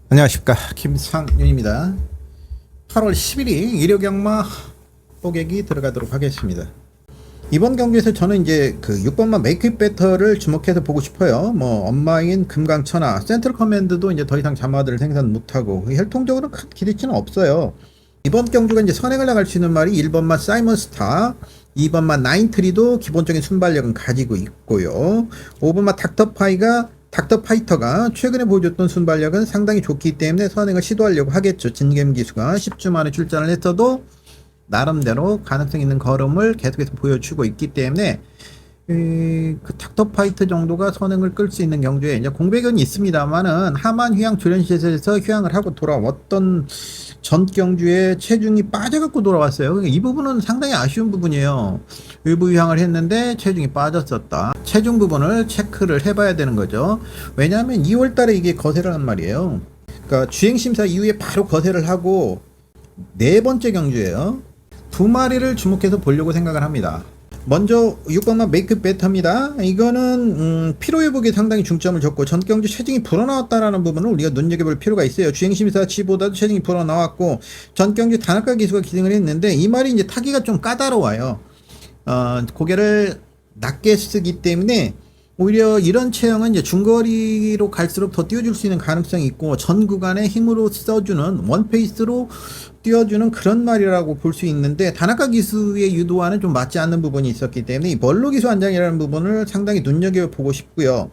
안녕하십니까, 김상윤입니다. 8월 10일이 일요경마 포객이 들어가도록 하겠습니다. 이번 경기에서 저는 이제 그 6번마 메이크 잇 베터를 주목해서 보고 싶어요. 뭐 엄마인 금강천하 센트럴 커맨드도 이제 더 이상 자마들을 생산 못하고 혈통적으로 큰 기대치는 없어요. 이번 경주가 이제 선행을 나갈 수 있는 말이 1번마 사이먼스타, 2번마 나인트리도 기본적인 순발력은 가지고 있고요. 5번마 닥터파이터가 최근에 보여줬던 순발력은 상당히 좋기 때문에 선행을 시도하려고 하겠죠. 진겜 기수가 10주 만에 출전을 했어도 나름대로 가능성 있는 걸음을 계속해서 보여주고 있기 때문에 그 닥터파이터 정도가 선행을 끌 수 있는 경주에 이제 공백은 있습니다만은 하만 휴양 조련시에서 휴양을 하고 돌아왔던 전 경주에 체중이 빠져갖고 돌아왔어요. 그러니까 이 부분은 상당히 아쉬운 부분이에요. 일부 휴양을 했는데 체중이 빠졌었다. 체중 부분을 체크를 해봐야 되는 거죠. 왜냐하면 2월달에 이게 거세를 한 말이에요. 그러니까 주행심사 이후에 바로 거세를 하고 네 번째 경주예요. 두 마리를 주목해서 보려고 생각을 합니다. 먼저 6번마 메이크 잇 베터입니다. 이거는 피로회복에 상당히 중점을 줬고 전 경주 체중이 불어나왔다라는 부분을 우리가 눈여겨볼 필요가 있어요. 주행심사치보다도 체중이 불어나왔고 전 경주 단학가 기수가 기승을 했는데 이 말이 이제 타기가 좀 까다로워요. 고개를 낮게 쓰기 때문에 오히려 이런 체형은 이제 중거리로 갈수록 더 띄워줄 수 있는 가능성이 있고 전 구간에 힘으로 써주는 원페이스로 띄워주는 그런 말이라고 볼 수 있는데 단학가 기수의 유도와는 좀 맞지 않는 부분이 있었기 때문에 이 멀로 기수 한장이라는 부분을 상당히 눈여겨보고 싶고요.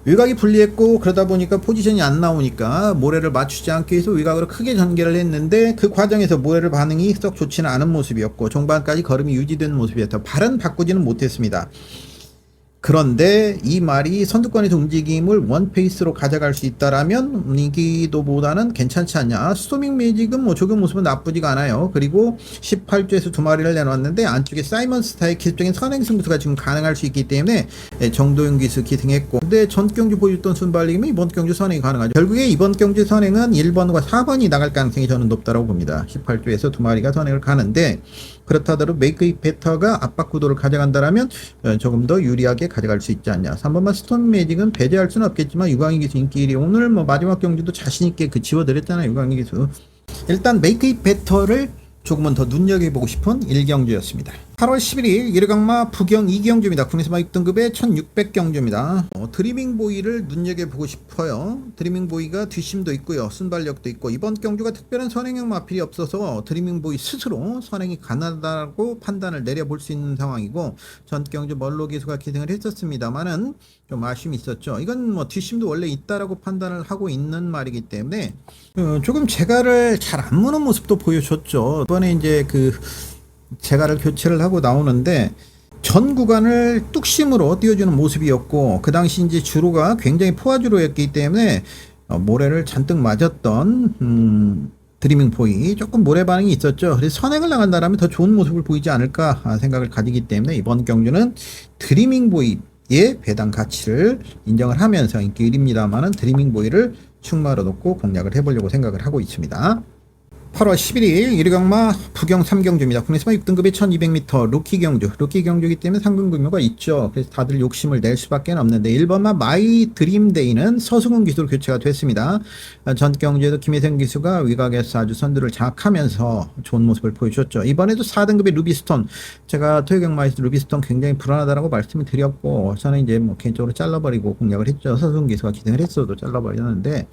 외곽이 불리했고 그러다 보니까 포지션이 안 나오니까 모래를 맞추지 않기 위해서 외곽으로 크게 전개를 했는데 그 과정에서 모래를 반응이 썩 좋지는 않은 모습이었고 종반까지 걸음이 유지된 모습이었다. 발은 바꾸지는 못했습니다. 그런데 이 말이 선두권에서 움직임을 원페이스로 가져갈 수 있다라면 이기도보다는 괜찮지 않냐. 스토밍 매직은 뭐 조금 모습은 나쁘지가 않아요. 그리고 18주에서 두 마리를 내놨는데 안쪽에 사이먼스타의 기술적인 선행 승부수가 지금 가능할 수 있기 때문에 정도윤 기수 기승했고 근데 전 경주 보여줬던 순발력이면 이번 경주 선행이 가능하죠. 결국에 이번 경주 선행은 1번과 4번이 나갈 가능성이 저는 높다고 봅니다. 18주에서 두 마리가 선행을 가는데 그렇다더라도 메이크 잇 베터가 압박 구도를 가져간다라면 조금 더 유리하게 가져갈 수 있지 않냐. 3번만 스톤 매직은 배제할 수는 없겠지만 유광희 기수 인기 1위. 오늘 뭐 마지막 경기도 자신있게 그 지워드렸잖아요. 유광희 기수. 일단 메이크 잇 베터를 조금은 더 눈여겨보고 싶은 1경주였습니다. 8월 11일 일요강마 부경 2경주입니다. 국내에서 6등급의 1600경주입니다. 드리밍 보이를 눈여겨보고 싶어요. 드리밍 보이가 뒷심도 있고요. 순발력도 있고 이번 경주가 특별한 선행형 마필이 없어서 드리밍 보이 스스로 선행이 가능하다고 판단을 내려볼 수 있는 상황이고 전 경주 멀로 기수가 기승을 했었습니다만은 좀 아쉬움이 있었죠. 이건 뭐 뒷심도 원래 있다라고 판단을 하고 있는 말이기 때문에 조금 재갈을 잘 안 무는 모습도 보여줬죠. 이번에 이제 그 재갈을 교체를 하고 나오는데 전 구간을 뚝심으로 띄워주는 모습이었고 그 당시 이제 주로가 굉장히 포화주로였기 때문에 모래를 잔뜩 맞았던 드리밍 보이 조금 모래 반응이 있었죠. 그래서 선행을 나간다라면 더 좋은 모습을 보이지 않을까 생각을 가지기 때문에 이번 경주는 드리밍 보이의 배당 가치를 인정을 하면서 인기 1위입니다만은 드리밍 보이를 충마로 놓고 공략을 해보려고 생각을 하고 있습니다. 8월 11일 일요강마 부경 3경주입니다. 국내에서 6등급의 1200m 루키 경주. 루키 경주이기 때문에 상금 규모가 있죠. 그래서 다들 욕심을 낼 수밖에 없는데 1번마 마이 드림데이는 서승훈 기수로 교체가 됐습니다. 전 경주에도 김혜성 기수가 위각에서 아주 선두를 장악하면서 좋은 모습을 보여줬죠. 이번에도 4등급의 루비스톤. 제가 토요경마에서 루비스톤 굉장히 불안하다라고 말씀을 드렸고 저는 이제 뭐 개인적으로 잘라버리고 공략을 했죠. 서승훈 기수가 기승을 했어도 잘라버렸는데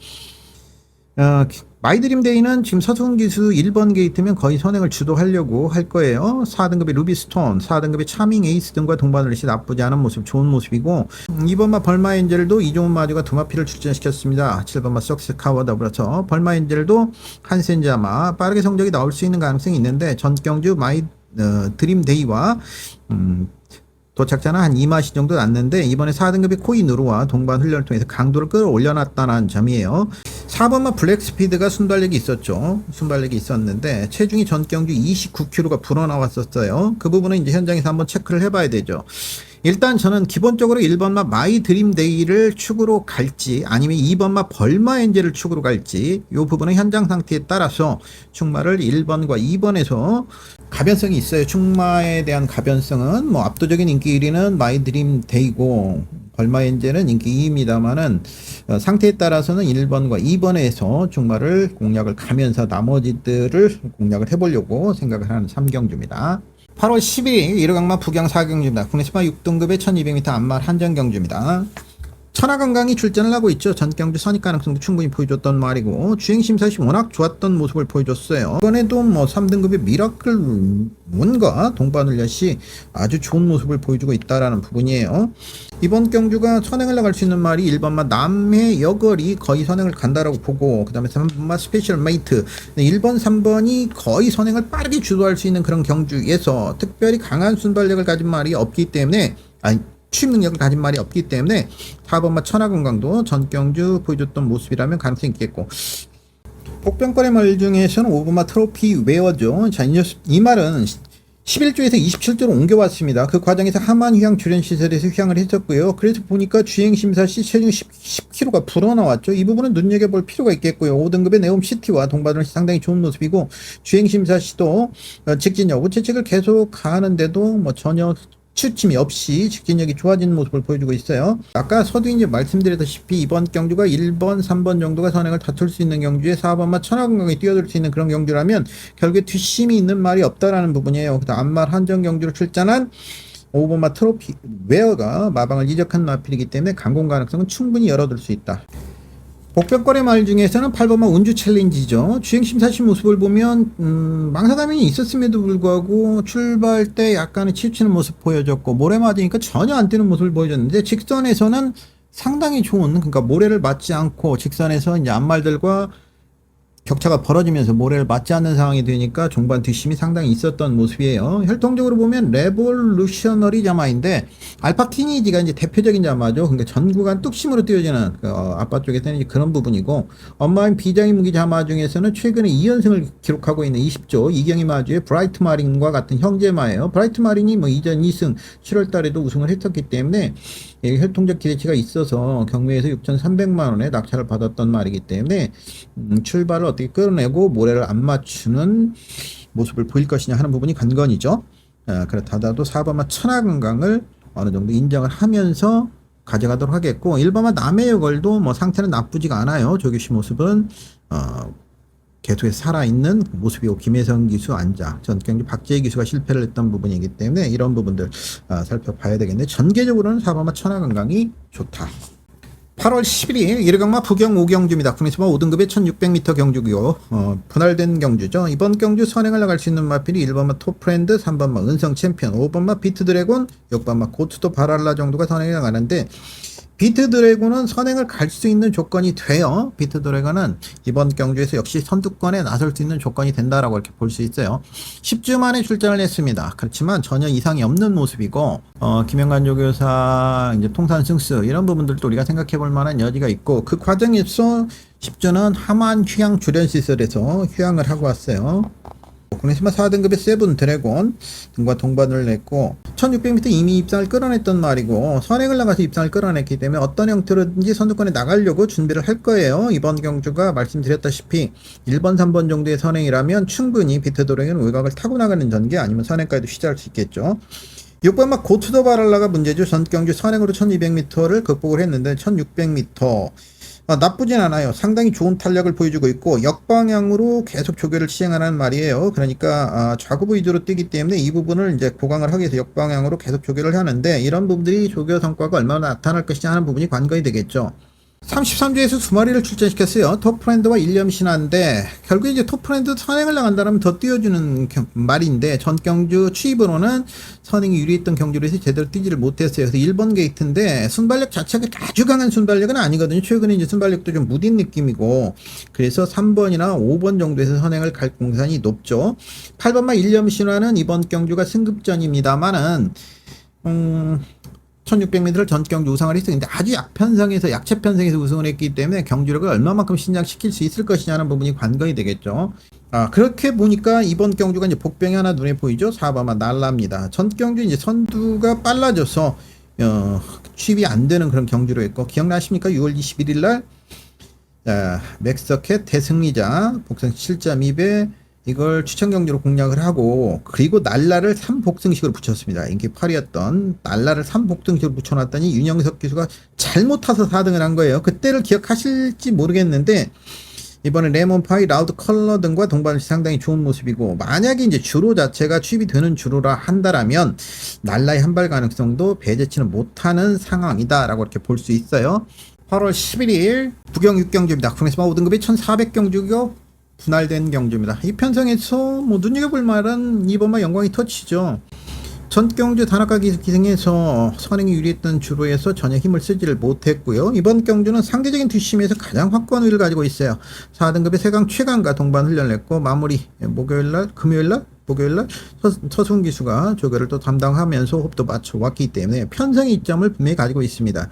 마이드림데이는 지금 서승훈 기수 1번 게이트면 거의 선행을 주도하려고 할 거예요. 4등급의 루비스톤, 4등급의 차밍 에이스 등과 동반을 해서 나쁘지 않은 모습, 좋은 모습이고 2번마 벌마엔젤도 이종훈 마주가 두 마피를 출전시켰습니다. 7번마 석스카와 더불어서 벌마엔젤도 한센자마 빠르게 성적이 나올 수 있는 가능성이 있는데 전경주 드림데이와 도착자는 한 2마시 정도 났는데 이번에 4등급의 코이누르와 동반 훈련을 통해서 강도를 끌어올려놨다는 점이에요. 4번마 블랙스피드가 순발력이 있었죠. 순발력이 있었는데 체중이 전 경주 29kg가 불어나왔었어요. 그 부분은 이제 현장에서 한번 체크를 해봐야 되죠. 일단 저는 기본적으로 1번마 마이 드림데이를 축으로 갈지 아니면 2번마 벌마엔젤을 축으로 갈지 이 부분은 현장 상태에 따라서 축마를 1번과 2번에서 가변성이 있어요. 축마에 대한 가변성은 뭐 압도적인 인기 1위는 마이 드림데이고 벌마엔젤은 인기 2위입니다만은 상태에 따라서는 1번과 2번에서 종말을 공략을 가면서 나머지들을 공략을 해보려고 생각을 하는 3경주입니다. 8월 12일 일요강마 부경 4경주입니다. 국내 스파 6등급의 1200m 안말 한정경주입니다. 천하건강이 출전을 하고 있죠. 전경주 선입 가능성도 충분히 보여줬던 말이고 주행심사 시 워낙 좋았던 모습을 보여줬어요. 이번에도 뭐 3등급의 미라클 문과 동반훈련시 아주 좋은 모습을 보여주고 있다라는 부분이에요. 이번 경주가 선행을 나갈 수 있는 말이 1번마 남해 여걸이 거의 선행을 간다라고 보고, 그 다음에 3번마 스페셜 메이트 1번 3번이 거의 선행을 빠르게 주도할 수 있는 그런 경주에서 특별히 강한 순발력을 가진 말이 없기 때문에 취임 능력을 가진 말이 없기 때문에 4번마 천하건강도 전경주 보여줬던 모습이라면 가능성이 있겠고, 복병권의 말 중에서는 5번마 트로피 웨어죠. 자, 이 말은 11조에서 27조로 옮겨왔습니다. 그 과정에서 하만 휴양 주련시설에서 휴양을 했었고요. 그래서 보니까 주행심사 시 체중 10kg가 불어나왔죠. 이 부분은 눈여겨볼 필요가 있겠고요. 5등급의 네옴시티와 동반을 상당히 좋은 모습이고, 주행심사 시도 직진력 우체측을 계속 가는데도 뭐 전혀 치우침이 없이 직진력이 좋아지는 모습을 보여주고 있어요. 아까 서두에 이제 말씀드렸다시피 이번 경주가 1번, 3번 정도가 선행을 다툴 수 있는 경주에 4번만 천하건강에 뛰어들 수 있는 그런 경주라면 결국에 뒷심이 있는 말이 없다라는 부분이에요. 그다음 안말 한정 경주로 출전한 5번마 트로피 웨어가 마방을 이적한 마필이기 때문에 강공 가능성은 충분히 열어둘 수 있다. 복병권의 말 중에서는 8번마 운주 챌린지죠. 주행심사시 모습을 보면 망사감이 있었음에도 불구하고 출발 때 약간의 치우치는 모습 보여줬고, 모래 맞으니까 전혀 안 뛰는 모습을 보여줬는데 직선에서는 상당히 좋은, 그러니까 모래를 맞지 않고 직선에서 이제 앞말들과 격차가 벌어지면서 모래를 맞지 않는 상황이 되니까 종반 뒷심이 상당히 있었던 모습이에요. 혈통적으로 보면 레볼루셔너리 자마인데 알파 티니지가 이제 대표적인 자마죠. 그러니까 전 구간 뚝심으로 뛰어지는 아빠 쪽에서는 이제 그런 부분이고, 엄마인 비장의 무기 자마 중에서는 최근에 2연승을 기록하고 있는 20조 이경희 마주의 브라이트 마린과 같은 형제마예요. 브라이트 마린이 뭐 이전 2승 7월 달에도 우승을 했었기 때문에 혈통적 기대치가 있어서 경매에서 6,300만 원의 낙찰을 받았던 말이기 때문에 출발을 어떻게 끌어내고 모래를 안 맞추는 모습을 보일 것이냐 하는 부분이 관건이죠. 그렇다더라도 4번마 천하건강을 어느 정도 인정을 하면서 가져가도록 하겠고, 1번마 남해여걸도 뭐 상태는 나쁘지가 않아요. 조규시 모습은 계속해서 살아있는 모습이고, 김혜성 기수 안자, 전경주 박재희 기수가 실패를 했던 부분이기 때문에 이런 부분들 살펴봐야 되겠는데, 전개적으로는 4번마 천하건강이 좋다. 8월 11일 일요강마 부경 5경주입니다. 국내스파 5등급의 1600m 경주고요. 분할된 경주죠. 이번 경주 선행을 나갈 수 있는 마필이 1번마 톱프렌드, 3번마 은성 챔피언, 5번마 비트드래곤, 6번마 고투도 바랄라 정도가 선행을 나가는데, 비트드래곤은 선행을 갈 수 있는 조건이 돼요. 비트드래곤은 이번 경주에서 역시 선두권에 나설 수 있는 조건이 된다라고 이렇게 볼 수 있어요. 10주 만에 출전을 했습니다. 그렇지만 전혀 이상이 없는 모습이고, 김영관 조교사 이제 통산 승수 이런 부분들도 우리가 생각해 볼 만한 여지가 있고, 그 과정에서 10주는 하만 휴양 주련 시설에서 휴양을 하고 왔어요. 국내시마 4등급의 세븐 드래곤 등과 동반을 냈고, 1600m 이미 입상을 끌어냈던 말이고, 선행을 나가서 입상을 끌어냈기 때문에 어떤 형태로든지 선두권에 나가려고 준비를 할 거예요. 이번 경주가 말씀드렸다시피 1번 3번 정도의 선행이라면 충분히 비트도랭은 외곽을 타고 나가는 전개 아니면 선행까지도 시작할 수 있겠죠. 6번마 고투더 바랄라가 문제죠. 전경주 선행으로 1200m를 극복을 했는데 1600m 나쁘진 않아요. 상당히 좋은 탄력을 보여주고 있고, 역방향으로 계속 조교를 시행하는 말이에요. 그러니까 좌구부 위주로 뛰기 때문에 이 부분을 이제 고강을 하기 위해서 역방향으로 계속 조교를 하는데, 이런 부분들이 조교 성과가 얼마나 나타날 것이냐 하는 부분이 관건이 되겠죠. 33주에서 두 마리를 출전시켰어요. 톱프렌드와 일념신화인데, 결국에 이제 톱프렌드 선행을 나간다면 더 띄워주는 말인데, 전경주 추입으로는 선행이 유리했던 경주에서 제대로 뛰지를 못했어요. 그래서 1번 게이트인데, 순발력 자체가 아주 강한 순발력은 아니거든요. 최근에 이제 순발력도 좀 무딘 느낌이고, 그래서 3번이나 5번 정도에서 선행을 갈 공산이 높죠. 8번마 일념신화는 이번 경주가 승급전입니다만은, 1600m를 전경주 우승을 했었는데 아주 약편성에서 약체편성에서 우승을 했기 때문에 경주력을 얼마만큼 신장시킬 수 있을 것이냐는 부분이 관건이 되겠죠. 그렇게 보니까 이번 경주가 이제 복병이 하나 눈에 보이죠. 4번마 날라입니다. 전경주 이제 선두가 빨라져서 취입이 안 되는 그런 경주로 했고, 기억나십니까? 6월 21일 날 맥서켓 대승리자 복선 7.2배 이걸 추천 경주로 공략을 하고, 그리고 날라를 3복승식으로 붙였습니다. 인기 8이었던 날라를 3복승식으로 붙여놨더니 윤영석 기수가 잘못 타서 4등을 한 거예요. 그때를 기억하실지 모르겠는데 이번에 레몬파이, 라우드 컬러 등과 동반을 상당히 좋은 모습이고, 만약에 이제 주로 자체가 취입이 되는 주로라 한다라면 날라의 한발 가능성도 배제치는 못하는 상황이다라고 이렇게 볼 수 있어요. 8월 11일 부경 6경주입니다. 국내스마 5등급이 1400경주고 분할된 경주입니다. 이 편성에서 뭐 눈여겨볼 말은 이번만 영광이 터치죠. 전 경주 단학가 기승에서 선행이 유리했던 주로에서 전혀 힘을 쓰지를 못했고요. 이번 경주는 상대적인 뒷심에서 가장 확고한 우위를 가지고 있어요. 4등급의 세강 최강과 동반 훈련했고, 마무리 목요일날 서승 기수가 조교를 또 담당하면서 호흡도 맞춰왔기 때문에 편성의 이점을 분명히 가지고 있습니다.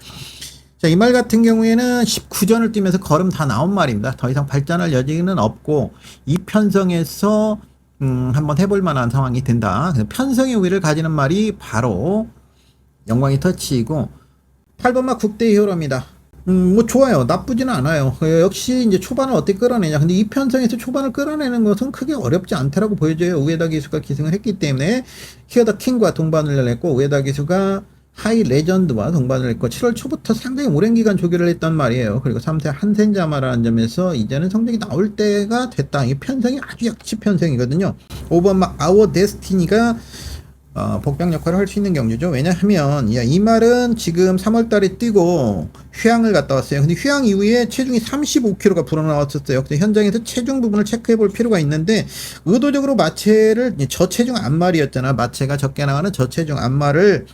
자, 이 말 같은 경우에는 19전을 뛰면서 걸음 다 나온 말입니다. 더 이상 발전할 여지는 없고, 이 편성에서 한번 해볼 만한 상황이 된다. 편성의 우위를 가지는 말이 바로 영광이 터치이고, 8번마 국대 히어로입니다. 뭐 좋아요. 나쁘지는 않아요. 역시 이제 초반을 어떻게 끌어내냐. 근데 이 편성에서 초반을 끌어내는 것은 크게 어렵지 않다라고 보여져요. 우에다 기수가 기승을 했기 때문에 히어더 킹과 동반을 했고, 우에다 기수가 하이 레전드와 동반을 했고, 7월 초부터 상당히 오랜 기간 조교를 했단 말이에요. 그리고 3세 한센자마라는 점에서 이제는 성적이 나올 때가 됐다. 이 편성이 아주 약치 편성이거든요. 5번 막 아워 데스티니가 복병 역할을 할 수 있는 경주죠. 왜냐하면 이 말은 지금 3월달에 뛰고 휴양을 갔다 왔어요. 근데 휴양 이후에 체중이 35kg가 불어나왔었어요. 그래서 현장에서 체중 부분을 체크해 볼 필요가 있는데, 의도적으로 마체를 저체중 안말이었잖아. 마체가 적게 나가는 저체중 안말을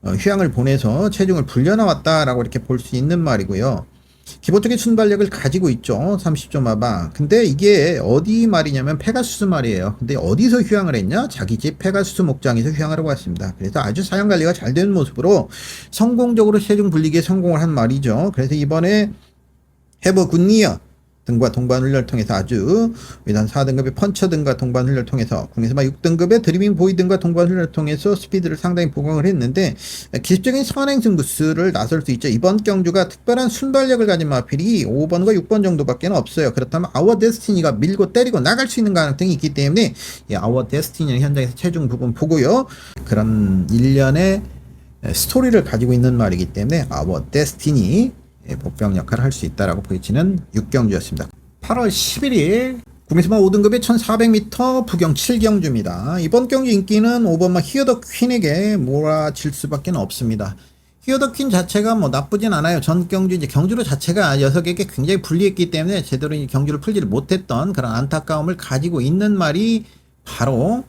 휴양을 보내서 체중을 불려나왔다라고 이렇게 볼 수 있는 말이고요. 기본적인 순발력을 가지고 있죠. 30조 마방. 근데 이게 어디 말이냐면 페가수스 말이에요. 근데 어디서 휴양을 했냐? 자기 집 페가수스 목장에서 휴양을 하고 왔습니다. 그래서 아주 사양 관리가 잘 되는 모습으로 성공적으로 체중 불리기에 성공을 한 말이죠. 그래서 이번에 해버 굿니어 등과 동반 훈련을 통해서 아주 위단 4등급의 펀처 등과 동반 훈련을 통해서, 국내에서 6등급의 드리밍 보이 등과 동반 훈련을 통해서 스피드를 상당히 보강을 했는데, 기습적인 선행 승부수를 나설 수 있죠. 이번 경주가 특별한 순발력을 가진 마필이 5번과 6번 정도밖에 없어요. 그렇다면 아워 데스티니가 밀고 때리고 나갈 수 있는 가능성이 있기 때문에 이 아워 데스티니는 현장에서 체중 부분 보고요. 그런 일련의 스토리를 가지고 있는 말이기 때문에 아워 데스티니 복병 역할을 할 수 있다라고 보여지는 6경주였습니다. 8월 11일 국내스마 5등급의 1400m 부경 7경주입니다. 이번 경주 인기는 5번마 히어더 퀸에게 몰아질 수밖에 없습니다. 히어더 퀸 자체가 뭐 나쁘진 않아요. 전 경주 이제 경주로 자체가 녀석에게 굉장히 불리했기 때문에 제대로 경주를 풀지를 못했던 그런 안타까움을 가지고 있는 말이 바로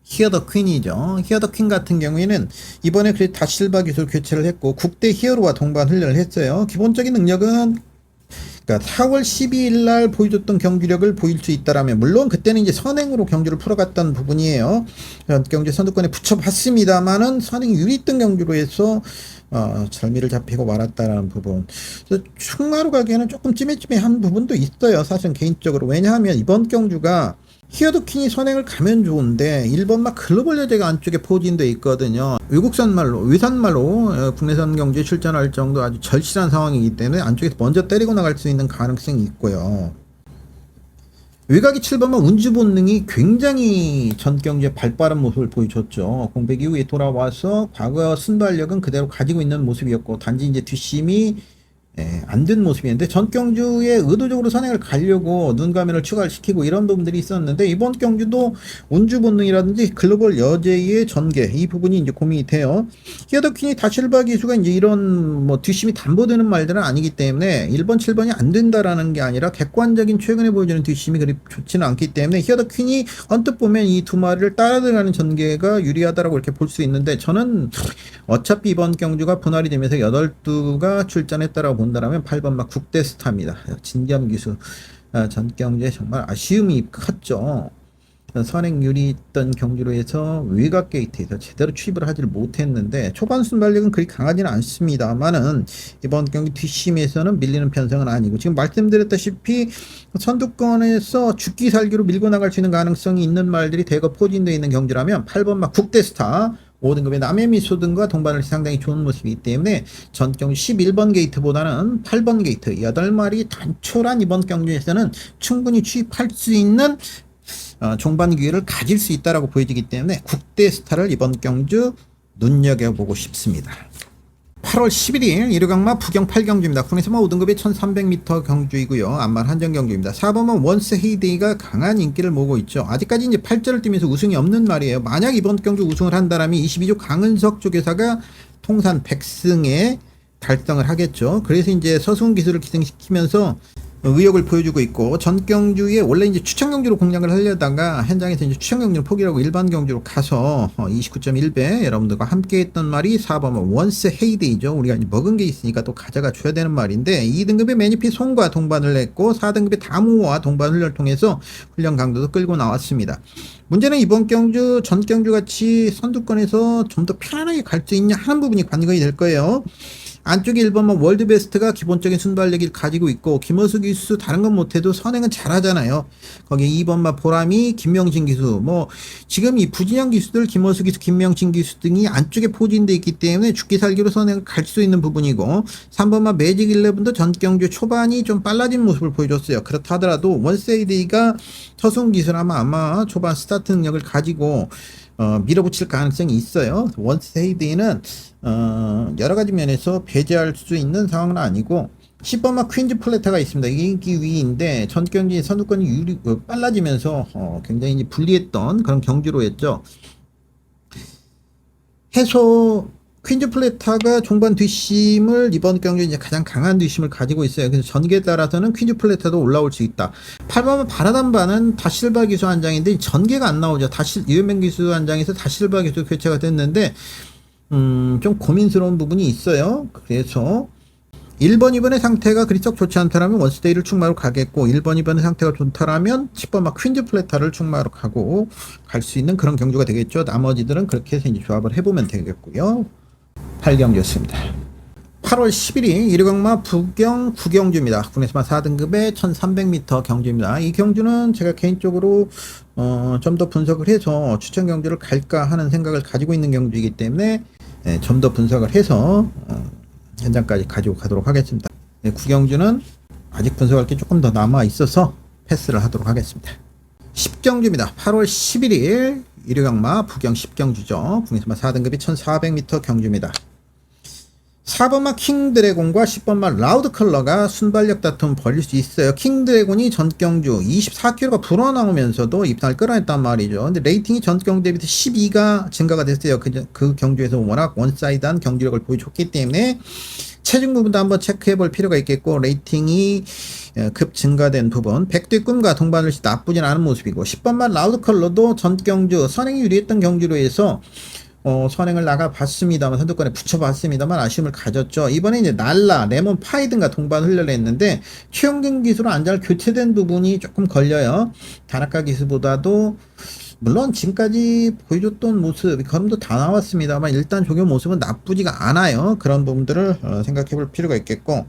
히어더 퀸이죠. 히어더 퀸 같은 경우에는 이번에 그래 다실바 기술 교체를 했고 국대 히어로와 동반 훈련을 했어요. 기본적인 능력은 그러니까 4월 12일 날 보여줬던 경주력을 보일 수 있다라면, 물론 그때는 이제 선행으로 경주를 풀어갔던 부분이에요. 경주 선두권에 붙여봤습니다만은 선행 유리했던 경주로 해서 절미를 잡히고 말았다라는 부분. 그래서 충마로 가기에는 조금 찜해찜해한 부분도 있어요. 사실 개인적으로. 왜냐하면 이번 경주가 히어더킹이 선행을 가면 좋은데 1번막 글로벌 여제가 안쪽에 포진되어 있거든요. 외국산 말로, 외산말로 국내선 경주에 출전할 정도 아주 절실한 상황이기 때문에 안쪽에서 먼저 때리고 나갈 수 있는 가능성이 있고요. 외곽이 7번만 운주 본능이 굉장히 전 경주에 발빠른 모습을 보여줬죠. 공백 이후에 돌아와서 과거 순발력은 그대로 가지고 있는 모습이었고, 단지 이제 뒷심이 안 된 모습이었는데, 전 경주에 의도적으로 선행을 가려고 눈가면을 추가시키고 이런 부분들이 있었는데, 이번 경주도 운주 본능이라든지 글로벌 여제의 전개, 이 부분이 이제 고민이 돼요. 히어더퀸이 다실바 기수가 이제 이런 뭐 뒷심이 담보되는 말들은 아니기 때문에 1번, 7번이 안 된다라는 게 아니라 객관적인 최근에 보여주는 뒷심이 그리 좋지는 않기 때문에 히어더퀸이 언뜻 보면 이 두 마리를 따라 들어가는 전개가 유리하다라고 이렇게 볼 수 있는데, 저는 어차피 이번 경주가 분할이 되면서 8두가 출전했다라고 본다면 8번 막 국대 스타입니다. 진겸 기수 전 경주에 정말 아쉬움이 컸죠. 선행률이 있던 경주로 해서 외곽 게이트에서 제대로 취입을 하지를 못했는데, 초반 순발력은 그리 강하지는 않습니다만은 이번 경기 뒷심에서는 밀리는 편성은 아니고, 지금 말씀드렸다시피 선두권에서 죽기 살기로 밀고 나갈 수 있는 가능성이 있는 말들이 대거 포진되어 있는 경주라면 8번 막 국대 스타 5등급의 남해미소등과 동반을 상당히 좋은 모습이기 때문에 전 경주 11번 게이트보다는 8번 게이트 8마리 단촐한 이번 경주에서는 충분히 취입할 수 있는 종반 기회를 가질 수 있다라고 보여지기 때문에 국대 스타를 이번 경주 눈여겨보고 싶습니다. 8월 11일 일요강마 부경 8경주입니다. 국내에서만 5등급의 1300m 경주이고요. 암만 한정 경주입니다. 4번만 원스 헤이데이가 강한 인기를 모으고 있죠. 아직까지 이제 8절을 뛰면서 우승이 없는 말이에요. 만약 이번 경주 우승을 한다면 22조 강은석 조교사가 통산 100승에 달성을 하겠죠. 그래서 이제 서승훈 기술을 기승시키면서 의욕을 보여주고 있고, 전 경주에 원래 이제 추천 경주로 공략을 하려다가 현장에서 이제 추천 경주를 포기하고 일반 경주로 가서 29.1배 여러분들과 함께 했던 말이 4번 원스 헤이데이죠. 우리가 이제 먹은 게 있으니까 또 가져가 줘야 되는 말인데, 2등급의 매니피 송과 동반을 했고 4등급의 다무와 동반 훈련을 통해서 훈련 강도도 끌고 나왔습니다. 문제는 이번 경주 전 경주 같이 선두권에서 좀 더 편안하게 갈 수 있냐 하는 부분이 관건이 될 거예요. 안쪽에 1번만 월드베스트가 기본적인 순발력을 가지고 있고, 김어수 기수 다른 건 못해도 선행은 잘하잖아요. 거기에 2번만 보람이, 김명진 기수, 뭐 지금 이 부진영 기수들 김어수 기수, 김명진 기수 등이 안쪽에 포진되어 있기 때문에 죽기 살기로 선행을 갈 수 있는 부분이고, 3번만 매직 11도 전 경주 초반이 좀 빨라진 모습을 보여줬어요. 그렇다 하더라도 원세이데이가 서승훈 기수라면 아마 초반 스타트 능력을 가지고 밀어붙일 가능성이 있어요. 원세이데이는 여러 가지 면에서 배제할 수 있는 상황은 아니고, 10번마 퀸즈 플래터가 있습니다. 인기 위인데 전 경기 선두권이 빨라지면서 굉장히 이제 불리했던 그런 경주로 했죠. 해소 퀸즈 플래터가 종반 뒷심을 이번 경주에 이제 가장 강한 뒷심을 가지고 있어요. 그래서 전개에 따라서는 퀸즈 플래터도 올라올 수 있다. 8번은 바라담바는 다실바 기수 한 장인데 전개가 안 나오죠. 유현명 기수 한 장에서 다실바 기수 교체가 됐는데 좀 고민스러운 부분이 있어요. 그래서 1번, 2번의 상태가 그리 썩 좋지 않다라면 원스데이를 충마로 가겠고, 1번, 2번의 상태가 좋다라면 10번 막 퀸즈 플래터를 충마로 가고 갈 수 있는 그런 경주가 되겠죠. 나머지들은 그렇게 해서 이제 조합을 해보면 되겠고요. 8경주였습니다. 8월 11일 일요강마 부경 9경주입니다. 국내에서만 4등급의 1300m 경주입니다. 이 경주는 제가 개인적으로 좀 더 분석을 해서 추천 경주를 갈까 하는 생각을 가지고 있는 경주이기 때문에 좀 더 분석을 해서 현장까지 가지고 가도록 하겠습니다. 9경주는 아직 분석할 게 조금 더 남아 있어서 패스를 하도록 하겠습니다. 10경주입니다. 8월 11일 일요강마 부경 10경주죠. 국내에서만 4등급이 1400m 경주입니다. 4번마 킹드래곤과 10번마 라우드컬러가 순발력 다툼 벌일 수 있어요. 킹드래곤이 전경주 24kg가 불어나오면서도 입상을 끌어냈단 말이죠. 근데 레이팅이 전경주 대비 12가 증가가 됐어요. 그 경주에서 워낙 원사이드한 경기력을 보여줬기 때문에 체중 부분도 한번 체크해 볼 필요가 있겠고, 레이팅이 급 증가된 부분, 백두의 꿈과 동반을 나쁘진 않은 모습이고, 10번마 라우드컬러도 전경주 선행이 유리했던 경주로 해서 선행을 나가봤습니다만, 선두권에 붙여봤습니다만 아쉬움을 가졌죠. 이번에 이제 날라, 레몬 파이 등과 동반 훈련을 했는데 최영근 기수로 안잘 교체된 부분이 조금 걸려요. 다나카 기수보다도 물론 지금까지 보여줬던 모습, 걸음도 다 나왔습니다만 일단 조교 모습은 나쁘지가 않아요. 그런 부분들을 생각해볼 필요가 있겠고,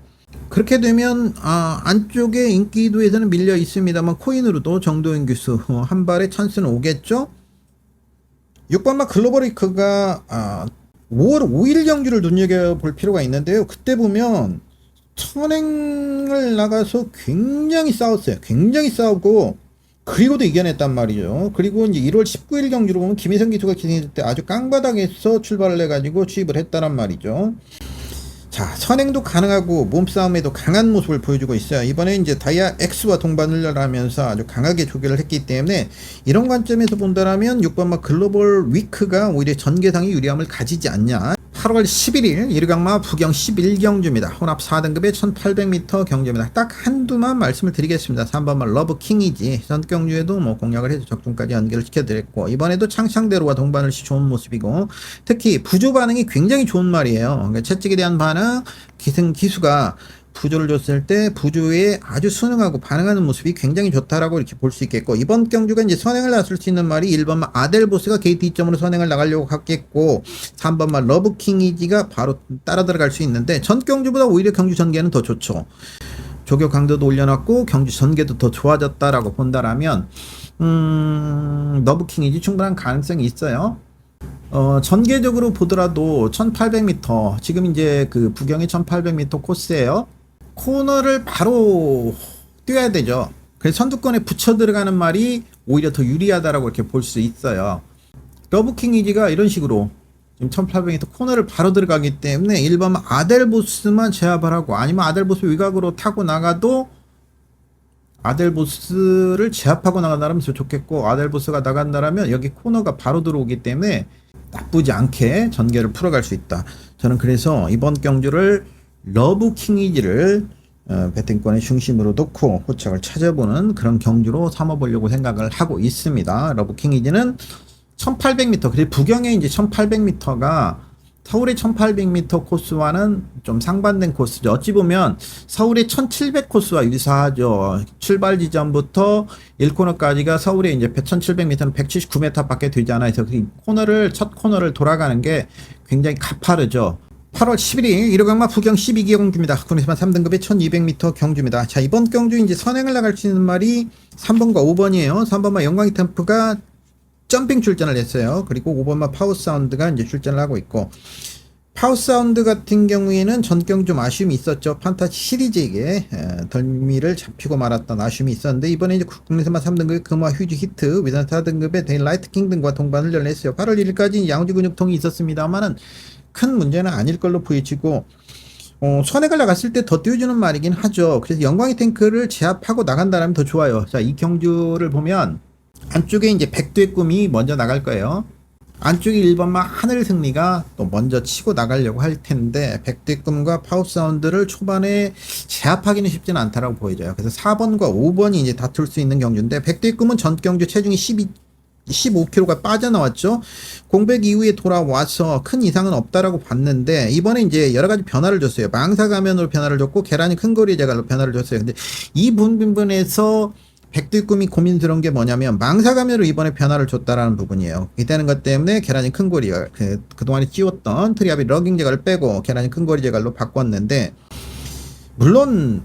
그렇게 되면 안쪽에 인기도에서는 밀려 있습니다만 코인으로도 정도현 기수 한 발의 찬스는 오겠죠. 6번마 글로벌리크가 5월 5일 경주를 눈여겨볼 필요가 있는데요. 그때 보면 선행을 나가서 굉장히 싸웠어요. 굉장히 싸우고 그리고도 이겨냈단 말이죠. 그리고 이제 1월 19일 경주로 보면 김혜성 기수가 기승했을 때 아주 깡바닥에서 출발을 해가지고 취입을 했다란 말이죠. 자, 선행도 가능하고 몸싸움에도 강한 모습을 보여주고 있어요. 이번에 이제 다이아 X와 동반 훈련을 하면서 아주 강하게 조교를 했기 때문에 이런 관점에서 본다라면 6번마 글로벌 위크가 오히려 전개상의 유리함을 가지지 않냐. 8월 11일 일요강마 부경 11경주입니다. 혼합 4등급의 1800m 경주입니다. 딱 한두만 말씀을 드리겠습니다. 3번마 러브킹이지 전 경주에도 뭐 공략을 해서 적중까지 연결을 시켜드렸고, 이번에도 창창대로와 동반을 시 좋은 모습이고, 특히 부조 반응이 굉장히 좋은 말이에요. 그러니까 채찍에 대한 반응, 기수가 부조를 줬을 때 부조에 아주 순응하고 반응하는 모습이 굉장히 좋다라고 이렇게 볼 수 있겠고, 이번 경주가 이제 선행을 나설 수 있는 말이 1번마 아델보스가 게이트 2점으로 선행을 나가려고 하겠고, 3번마 러브킹이지가 바로 따라 들어갈 수 있는데, 전 경주보다 오히려 경주 전개는 더 좋죠. 조교 강도도 올려놨고 경주 전개도 더 좋아졌다라고 본다라면 러브킹이지 충분한 가능성이 있어요. 전개적으로 보더라도 1800m, 지금 이제 그 부경이 1800m 코스예요. 코너를 바로 뛰어야 되죠. 그래서 선두권에 붙여 들어가는 말이 오히려 더 유리하다라고 이렇게 볼 수 있어요. 러브킹 이지가 이런 식으로 지금 1800m 코너를 바로 들어가기 때문에 1번 아델보스만 제압을 하고, 아니면 아델보스 위각으로 타고 나가도 아델보스를 제압하고 나간다면 좋겠고, 아델보스가 나간다면 여기 코너가 바로 들어오기 때문에 나쁘지 않게 전개를 풀어갈 수 있다. 저는 그래서 이번 경주를 러브킹이지를 배팅권의 중심으로 놓고 호착을 찾아보는 그런 경주로 삼아보려고 생각을 하고 있습니다. 러브킹이지는 1800m, 그리고 부경에 이제 1800m가 서울의 1800m 코스와는 좀 상반된 코스죠. 어찌 보면 서울의 1700 코스와 유사하죠. 출발 지점부터 1코너까지가 서울의 이제 1700m는 179m 밖에 되지 않아요. 그래서 그 첫 코너를 돌아가는 게 굉장히 가파르죠. 8월 11일 1호 강마 부경 12기 경주입니다. 국내시만 3등급의 1200m 경주입니다. 자, 이번 경주 이제 선행을 나갈 수 있는 말이 3번과 5번이에요. 3번마 영광이 템프가 점핑 출전을 했어요. 그리고 5번마 파워사운드가 이제 출전을 하고 있고, 파워사운드 같은 경우에는 전경 좀 아쉬움이 있었죠. 판타지 시리즈에게 덜미를 잡히고 말았던 아쉬움이 있었는데, 이번에 이제 국내에서만 3등급의 금화 휴지 히트, 위단 4등급의 데일라이트 킹등과 동반을 연했어요. 8월 1일까지 양주 근육통이 있었습니다만은 큰 문제는 아닐 걸로 보여지고, 선행을 나갔을 때 더 띄워주는 말이긴 하죠. 그래서 영광의 탱크를 제압하고 나간다면 더 좋아요. 자, 이 경주를 보면 안쪽에 이제 백두의 꿈이 먼저 나갈 거예요. 안쪽에 1번마 하늘 승리가 또 먼저 치고 나가려고 할 텐데, 백두의 꿈과 파워사운드를 초반에 제압하기는 쉽지는 않다라고 보여져요. 그래서 4번과 5번이 이제 다툴 수 있는 경주인데, 백두의 꿈은 전 경주 체중이 15kg가 빠져나왔죠. 공백 이후에 돌아와서 큰 이상은 없다라고 봤는데, 이번에 이제 여러 가지 변화를 줬어요. 망사 가면으로 변화를 줬고, 계란이 큰 거리의 제갈로 변화를 줬어요. 근데 이 부분에서 백두의 꿈이 고민스러운 게 뭐냐면, 망사감으로 이번에 변화를 줬다라는 부분이에요. 이때는 것 때문에 계란이 큰 고리, 그동안에 찌웠던 트리압이 러깅 제갈을 빼고 계란이 큰 고리 제갈로 바꿨는데, 물론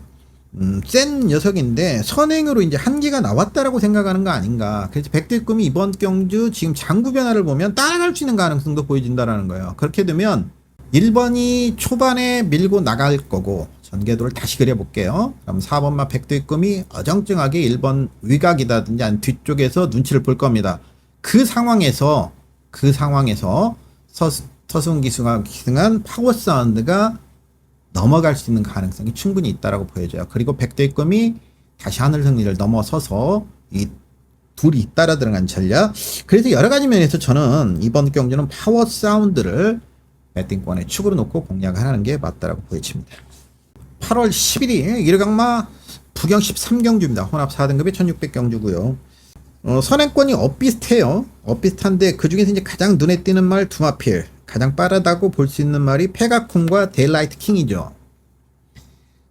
센 녀석인데 선행으로 이제 한계가 나왔다라고 생각하는 거 아닌가. 그래서 백두의 꿈이 이번 경주 지금 장구 변화를 보면 따라갈 수 있는 가능성도 보여진다라는 거예요. 그렇게 되면 1번이 초반에 밀고 나갈 거고, 전개도를 다시 그려볼게요. 그럼 4번마 백두의 꿈이 어정쩡하게 1번 위각이라든지 아니 뒤쪽에서 눈치를 볼 겁니다. 그 상황에서 서승 기수가 기승한 파워사운드가 넘어갈 수 있는 가능성이 충분히 있다라고 보여져요. 그리고 백두의 꿈이 다시 하늘 승리를 넘어서서 이 둘이 따라 들어간 전략. 그래서 여러 가지 면에서 저는 이번 경주는 파워사운드를 배팅권에 축으로 놓고 공략하는 게 맞다라고 보여집니다. 8월 11일 1호 강마 부경 13경주입니다. 혼합 4등급의 1600경주고요. 선행권이 엇비슷해요. 엇비슷한데 그 중에서 이제 가장 눈에 띄는 말 두마필, 가장 빠르다고 볼 수 있는 말이 페가콘과 데일라이트 킹이죠.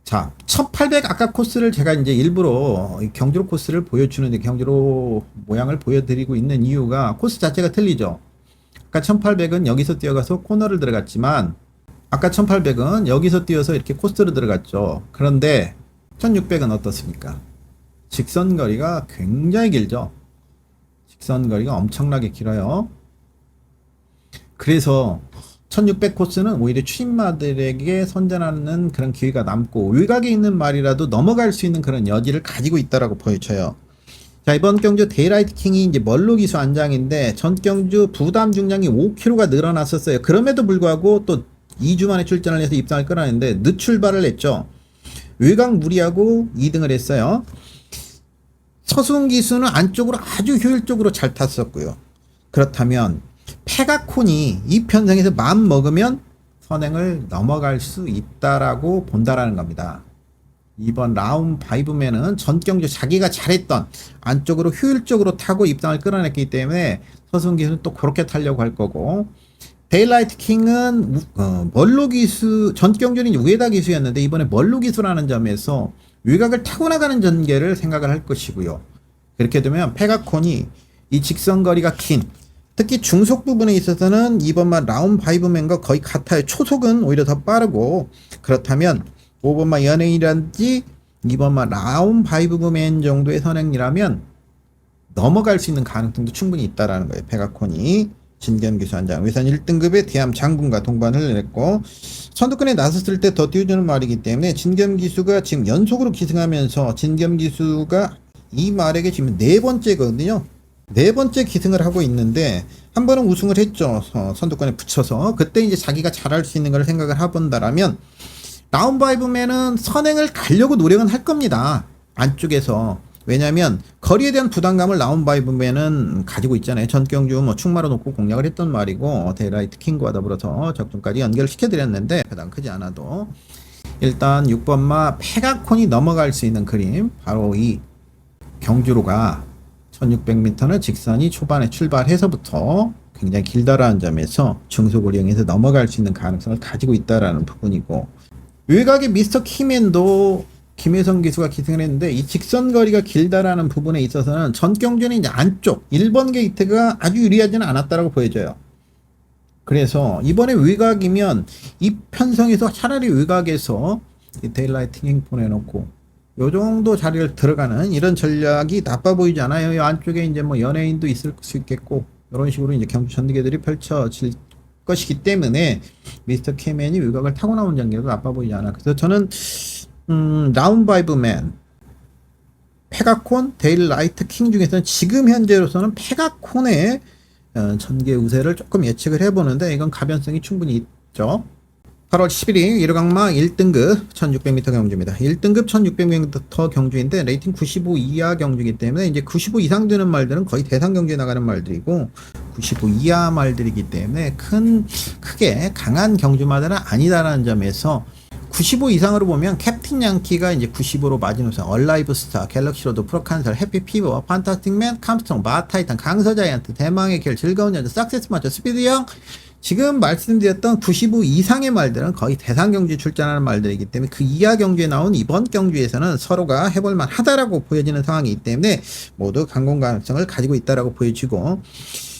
자, 1800 아까 코스를 제가 이제 일부러 경주로 코스를 보여주는데, 경주로 모양을 보여드리고 있는 이유가 코스 자체가 틀리죠. 아까 1800은 여기서 뛰어가서 코너를 들어갔지만, 아까 1800은 여기서 뛰어서 이렇게 코스로 들어갔죠. 그런데 1600은 어떻습니까? 직선거리가 굉장히 길죠. 직선거리가 엄청나게 길어요. 그래서 1600 코스는 오히려 추진마들에게 선전하는 그런 기회가 남고, 외곽에 있는 말이라도 넘어갈 수 있는 그런 여지를 가지고 있다라고 보여져요. 자, 이번 경주 데일라이트 킹이 이제 멀로 기수 안장인데, 전 경주 부담 중량이 5kg가 늘어났었어요. 그럼에도 불구하고 또 2주 만에 출전을 해서 입상을 끌어냈는데 늦출발을 했죠. 외곽 무리하고 2등을 했어요. 서승 기수는 안쪽으로 아주 효율적으로 잘 탔었고요. 그렇다면 페가콘이 이 편성에서 마음 먹으면 선행을 넘어갈 수 있다라고 본다라는 겁니다. 이번 라운 5맨은 전 경주 자기가 잘했던 안쪽으로 효율적으로 타고 입상을 끌어냈기 때문에 서승 기수는 또 그렇게 타려고 할 거고, 데일라이트 킹은 멀로 기수, 전 경주는 우에다 기수였는데 이번에 멀로 기수라는 점에서 외곽을 타고 나가는 전개를 생각을 할 것이고요. 그렇게 되면 페가콘이 이 직선거리가 긴, 특히 중속 부분에 있어서는 이번만 라운 5맨과 거의 같아요. 초속은 오히려 더 빠르고, 그렇다면 5번만 연행이라든지 이번만 라운 5맨 정도의 선행이라면 넘어갈 수 있는 가능성도 충분히 있다라는 거예요. 페가콘이. 진겸기수 한장 외산 1등급의 대함 장군과 동반을 했고 선두권에 나섰을 때 더 띄워주는 말이기 때문에 진겸기수가 지금 연속으로 기승하면서 진겸기수가 이 말에게 지금 네 번째거든요. 네 번째 기승을 하고 있는데 한 번은 우승을 했죠. 선두권에 붙여서 그때 이제 자기가 잘할 수 있는 걸 생각을 해본다라면 라운드 5맨은 선행을 가려고 노력은 할 겁니다. 안쪽에서. 왜냐면 거리에 대한 부담감을 라운드 5맨은 가지고 있잖아요. 전경주 뭐 충마로 놓고 공략을 했던 말이고 데일라이트 킹과 더불어서 적중까지 연결을 시켜드렸는데 부담 크지 않아도 일단 6번마 페가콘이 넘어갈 수 있는 그림 바로 이 경주로가 1600m는 직선이 초반에 출발해서부터 굉장히 길다라는 점에서 중속을 이용해서 넘어갈 수 있는 가능성을 가지고 있다라는 부분이고 외곽의 미스터 키맨도 김혜성 기수가 기승을 했는데 이 직선 거리가 길다라는 부분에 있어서는 전경주는 이제 안쪽 1번 게이트가 아주 유리하지는 않았다라고 보여져요. 그래서 이번에 외곽이면 이 편성에서 차라리 외곽에서 이 데일라이팅 보내놓고 요 정도 자리를 들어가는 이런 전략이 나빠 보이지 않아요. 이 안쪽에 이제 뭐 연예인도 있을 수 있겠고 이런 식으로 이제 경주 전개들이 펼쳐질 것이기 때문에 미스터 케맨이 외곽을 타고 나온 전개도 나빠 보이지 않아. 그래서 저는 라운드 5맨 페가콘, 데일라이트 킹 중에서는 지금 현재로서는 페가콘의 전개 우세를 조금 예측을 해보는데 이건 가변성이 충분히 있죠. 8월 11일 1호강마 1등급 1600m 경주입니다. 1등급 1600m 경주인데 레이팅 95 이하 경주이기 때문에 이제 95 이상 되는 말들은 거의 대상 경주에 나가는 말들이고 95 이하 말들이기 때문에 크게 강한 경주마다는 아니다라는 점에서 95 이상으로 보면 캡틴 양키가 이제 95로 마지노선, 얼라이브 스타, 갤럭시 로드, 프로칸설, 해피 피버, 판타스틱맨, 캄스트롱, 마타이탄, 강서자이언트, 대망의 길, 즐거운 여자, 석세스 마초, 스피드 형 지금 말씀드렸던 95 이상의 말들은 거의 대상 경주에 출전하는 말들이기 때문에 그 이하 경주에 나온 이번 경주에서는 서로가 해볼만 하다라고 보여지는 상황이기 때문에 모두 강공 가능성을 가지고 있다라고 보여지고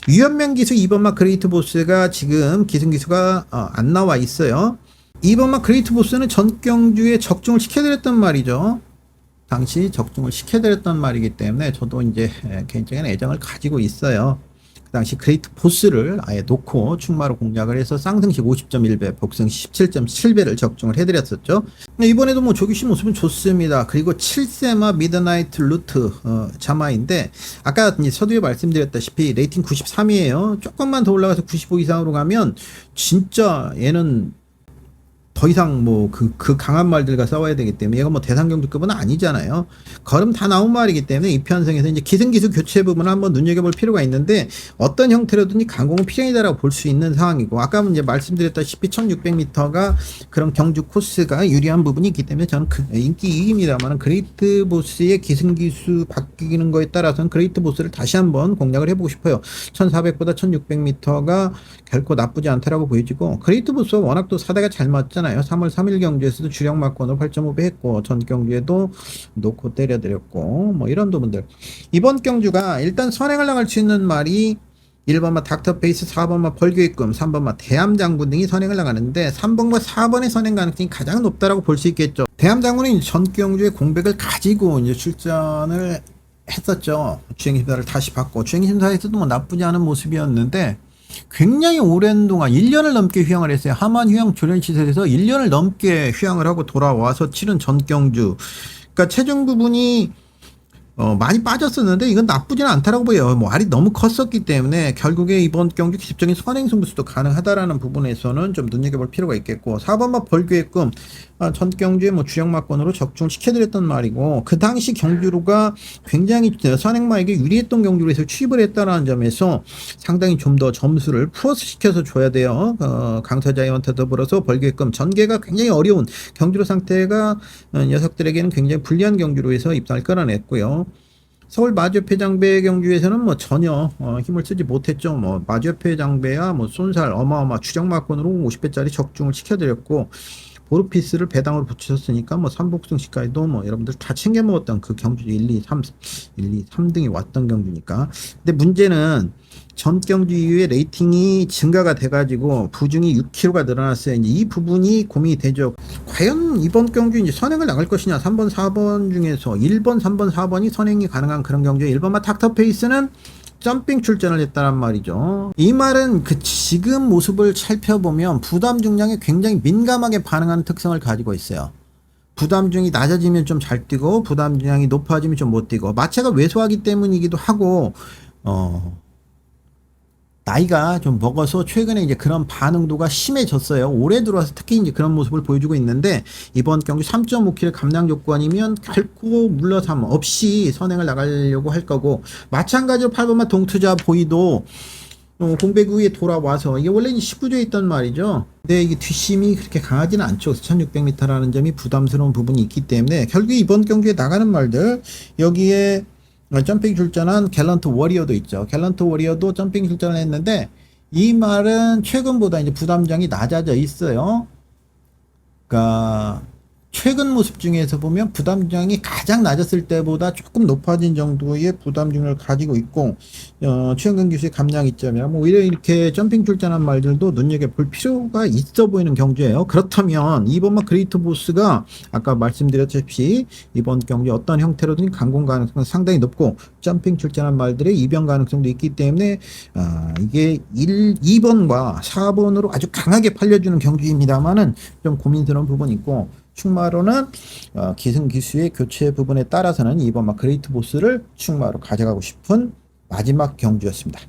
유연명 기수 2번마 그레이트 보스가 지금 기승 기수가 안 나와 있어요. 2번마 그레이트 보스는 전 경주에 적중을 시켜드렸단 말이죠. 당시 적중을 시켜드렸단 말이기 때문에 저도 이제 개인적인 애정을 가지고 있어요. 그 당시 그레이트 보스를 아예 놓고 충마로 공략을 해서 쌍승식 50.1배, 복승식 17.7배를 적중을 해드렸었죠. 이번에도 뭐 조규씨 모습은 좋습니다. 그리고 7세마 미드나이트 루트 자마인데 아까 이제 서두에 말씀드렸다시피 레이팅 93이에요. 조금만 더 올라가서 95 이상으로 가면 진짜 얘는 더 이상 뭐 그 강한 말들과 싸워야 되기 때문에 얘가 뭐 대상 경주급은 아니잖아요. 걸음 다 나온 말이기 때문에 이 편성에서 이제 기승기수 교체 부분을 한번 눈여겨볼 필요가 있는데 어떤 형태로든지 강공은 필연이다라고 볼 수 있는 상황이고 아까 이제 말씀드렸다시피 1600m가 그런 경주 코스가 유리한 부분이 있기 때문에 저는 인기 2위입니다만 그레이트 보스의 기승기수 바뀌는 거에 따라서는 그레이트 보스를 다시 한번 공략을 해보고 싶어요. 1400보다 1600m가 결코 나쁘지 않다라고 보여지고 그레이트 보스와 워낙 또 사대가 잘 맞잖아요. 3월 3일 경주에서도 주력 막권으로 8.5배 했고 전 경주에도 놓고 때려드렸고 뭐 이런 부분들 이번 경주가 일단 선행을 나갈 수 있는 말이 1번마 닥터페이스, 4번마 벌교입금, 3번마 대함장군 등이 선행을 나가는데 3번과 4번의 선행 가능성이 가장 높다라고 볼 수 있겠죠. 대함장군은 전 경주의 공백을 가지고 이제 출전을 했었죠. 주행심사를 다시 받고 주행심사에서도 뭐 나쁘지 않은 모습이었는데 굉장히 오랜 동안 1년을 넘게 휴양을 했어요. 하만 휴양 조련시설에서 1년을 넘게 휴양을 하고 돌아와서 치른 전경주. 그러니까 체중 부분이 많이 빠졌었는데 이건 나쁘지는 않다라고 보여요. 뭐 알이 너무 컸었기 때문에 결국에 이번 경주 기습적인 선행 승부수도 가능하다라는 부분에서는 좀 눈여겨볼 필요가 있겠고 4번마 벌교의금 전 경주에 뭐 주력 막권으로 적중시켜드렸던 말이고 그 당시 경주로가 굉장히 선행마에게 유리했던 경주로에서 취입을 했다라는 점에서 상당히 좀 더 점수를 플러스 시켜서 줘야 돼요. 강서자이언트 더불어서 벌교의금 전개가 굉장히 어려운 경주로 상태가 녀석들에게는 굉장히 불리한 경주로에서 입상을 끌어냈고요. 서울 마주협회 장배 경주에서는 뭐 전혀 힘을 쓰지 못했죠. 뭐 마주협회 장배야 뭐 쏜살 어마어마 주력 막권으로 50배짜리 적중을 시켜드렸고 보르피스를 배당으로 붙이셨으니까 뭐 3복승시까지도 뭐 여러분들 다 챙겨 먹었던 그 경주 1, 2, 3등이 왔던 경주니까. 근데 문제는 전 경주 이후에 레이팅이 증가가 돼가지고 부중이 6kg가 늘어났어요. 이제 이 부분이 고민이 되죠. 과연 이번 경주 이제 선행을 나갈 것이냐? 3번, 4번 중에서 1번, 3번, 4번이 선행이 가능한 그런 경주에 1번마 닥터페이스는 점핑 출전을 했다란 말이죠. 이 말은 그 지금 모습을 살펴보면 부담 중량에 굉장히 민감하게 반응하는 특성을 가지고 있어요. 부담 중이 낮아지면 좀 잘 뛰고 부담 중량이 높아지면 좀 못 뛰고, 마체가 왜소하기 때문이기도 하고 나이가 좀 먹어서 최근에 이제 그런 반응도가 심해졌어요. 올해 들어와서 특히 이제 그런 모습을 보여주고 있는데, 이번 경기 3.5km 감량 조건이면 결코 물러섬 없이 선행을 나가려고 할 거고, 마찬가지로 8번마 동투자 보이도 공백 후에 돌아와서, 이게 원래 19조에 있던 말이죠. 근데 이게 뒷심이 그렇게 강하지는 않죠. 1600m라는 점이 부담스러운 부분이 있기 때문에 결국 이번 경기에 나가는 말들, 여기에 점핑 출전한 갤런트 워리어도 있죠. 갤런트 워리어도 점핑 출전을 했는데, 이 말은 최근보다 이제 부담장이 낮아져 있어요. 그러니까 최근 모습 중에서 보면 부담장이 가장 낮았을 때보다 조금 높아진 정도의 부담중을 가지고 있고, 최근 기수의 감량 이점이야 뭐 오히려 이렇게 점핑 출전한 말들도 눈여겨볼 필요가 있어 보이는 경주예요. 그렇다면 이번 그레이트 보스가 아까 말씀드렸다시피 이번 경기 어떤 형태로든 강공 가능성은 상당히 높고, 점핑 출전한 말들의 이변 가능성도 있기 때문에 이게 2번과 4번으로 아주 강하게 팔려주는 경주입니다만은 좀 고민스러운 부분이 있고, 충마로는 기승기수의 교체 부분에 따라서는 이번 그레이트 보스를 충마로 가져가고 싶은 마지막 경주였습니다.